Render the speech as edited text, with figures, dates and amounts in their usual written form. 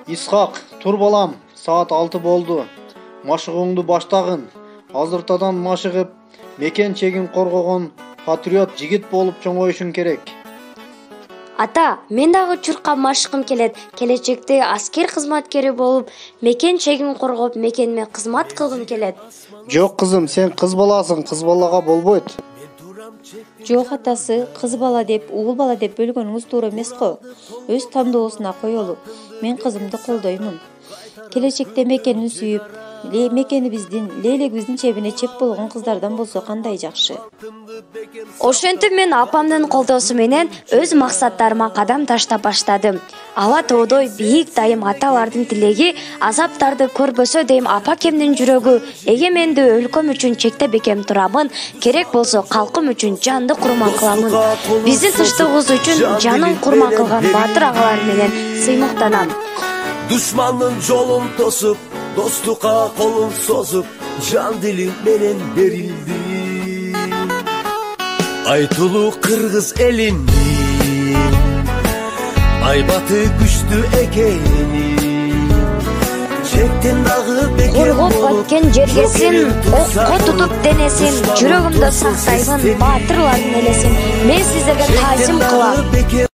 Исхак, тур балам, саат 6 болду. Машыгыңды баштагын. Азыртадан машыгып, мекен чегин коргогон патриот жигит болуп чоңоюшуң керек. Ата, мен дагы чуркап машыгым келет. Келечекте аскер кызматкери болуп, мекен чегин коргоп, мекениме кызмат кылгым келет. Жок кызым, сен кыз баласың, кыз балага болбойт. Жок атасы, кыз бала деп, угул бала деп бөлгөнүңүз туура эмес го. Өз тандоосуна коелу. Мен кызымды колдоймун. Келечекте мекенин сүйүп, мекенибиздин, лейлегибиздин чебине чеп болгон кыздардан болсо кандай жакшы. Ошентип мен апамдын колдоосу менен өз максаттарыма кадам таштап баштадым. Ала тоодой бийик дайым аталардын тилеги, азаптарды көрбөсө дейм апакемдин жүрөгү, эгемендүү өлкөм үчүн чектеп бекем турамын, керек болсо калкым үчүн жанды курман кыламын. Биздин тынчтыгыбыз үчүн жанын курман кылган баатыр агалар менен сыймыктанам. Düşmanın жолун тосуп, достукка колун созуп, жан дилим менен берилди. Айтулуу кыргыз элинин айбаты күчтүү экени. Чектен дагы бекем Коргоп өткөн жергесин, окко тутуп денесин, жүрөгүмдө сактаймын баатырлардын элесин. Мен сиздерге таазим кылам.